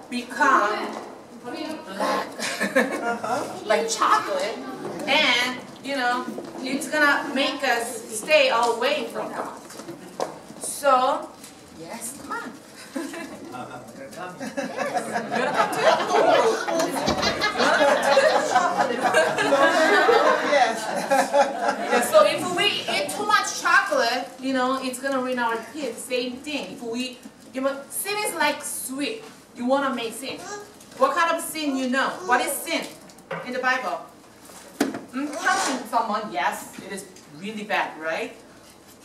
become black, like chocolate, and it's gonna make us stay away from God. So, yes, come on. You're gonna come too? Yeah, so if we eat too much chocolate, it's gonna ruin our teeth. Same thing. Sin is like sweet. You wanna make sin. What kind of sin you know? What is sin in the Bible? Punching someone, yes, it is really bad, right?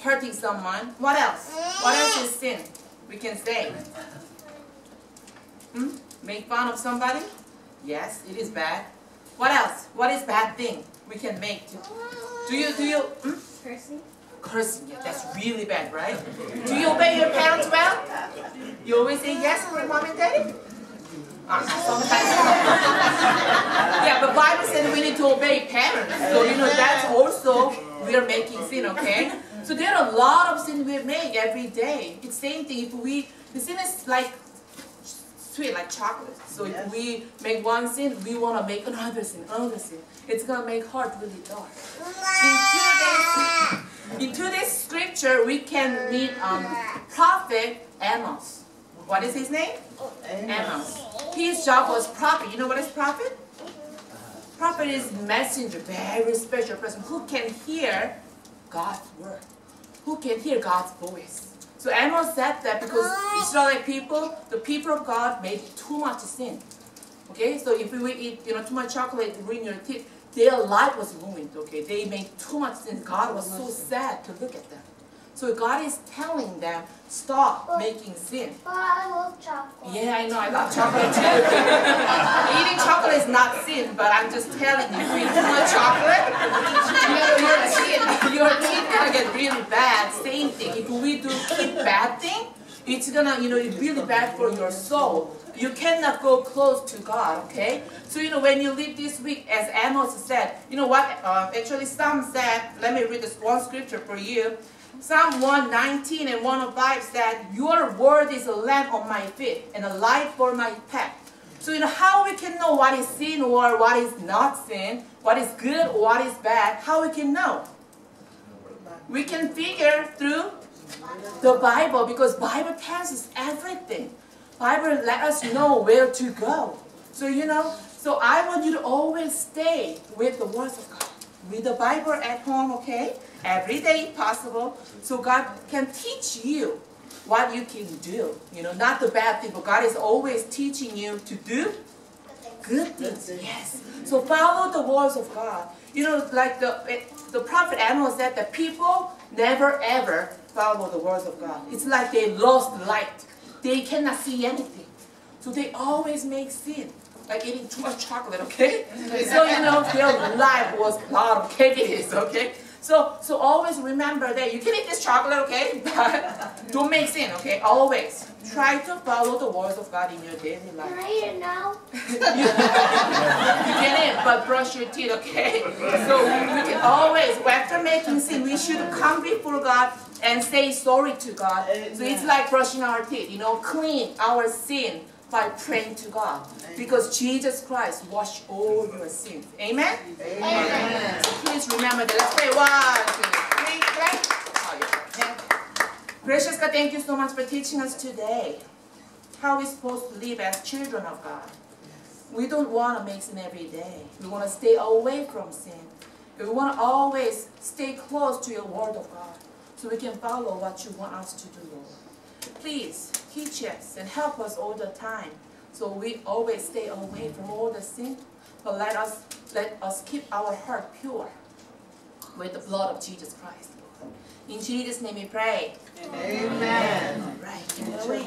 Hurting someone. What else? What else is sin? We can say. Make fun of somebody? Yes, it is bad. What else? What is bad thing we can make? Do you? Cursing. Cursing, yeah, that's really bad, right? Do you obey your parents well? You always say yes for mom and daddy? Sometimes. Yeah, but Bible said we need to obey parents. So that's also we are making sin, okay? So there are a lot of sin we make every day. It's the same thing. The sin is like sweet, like chocolate. So if we make one sin, we want to make another sin. It's gonna make heart really dark. In today's scripture, we can meet prophet Amos. What is his name? Amos. His job was prophet. You know what is prophet? Prophet is messenger, very special person who can hear God's word, who can hear God's voice. So Amos said that because Israelite people, the people of God, made too much sin. Okay, so if we eat too much chocolate, ruin your teeth, their life was ruined. Okay, they made too much sin. God was so sad to look at them. So God is telling them, stop making sin. But I love chocolate. Yeah, I know, I love chocolate too. Eating chocolate is not sin, but I'm just telling you, if you eat too much chocolate, your teeth gonna get really bad. Same thing. If we keep bad thing, it's gonna, it's really bad for your soul. You cannot go close to God, okay? So, when you live this week, as Amos said, actually Psalm said, let me read this one scripture for you. Psalm 119 and 105 said, your word is a lamp on my feet and a light for my path. So, how we can know what is sin or what is not sin, what is good or what is bad, how we can know? We can figure through the Bible, because Bible tells us everything. Bible let us know where to go. So, so I want you to always stay with the words of God. Read the Bible at home, okay? Every day if possible. So God can teach you what you can do. Not the bad thing, but God is always teaching you to do good things. Yes. So follow the words of God. Like the prophet Amos said that people never ever follow the words of God. It's like they lost light. They cannot see anything. So they always make sin. Like eating too much chocolate, okay? So, their life was a lot of cavities, okay? So always remember that you can eat this chocolate, okay? But don't make sin, okay? Always. Try to follow the words of God in your daily life. Can I eat it now? You can eat, but brush your teeth, okay? So we can always, after making sin, we should come before God and say sorry to God. So it's like brushing our teeth, clean our sin by praying to God. Because Jesus Christ washed all your sins. Amen? Amen. So please remember that. Let's pray. 1, 2, 3, clap. Gracious God, thank you so much for teaching us today how we're supposed to live as children of God. We don't want to make sin every day. We want to stay away from sin. We want to always stay close to your word of God so we can follow what you want us to do, Lord. Please teach us and help us all the time so we always stay away from all the sin. But let us keep our heart pure with the blood of Jesus Christ. In Jesus' name we pray. Amen. All right, give it away.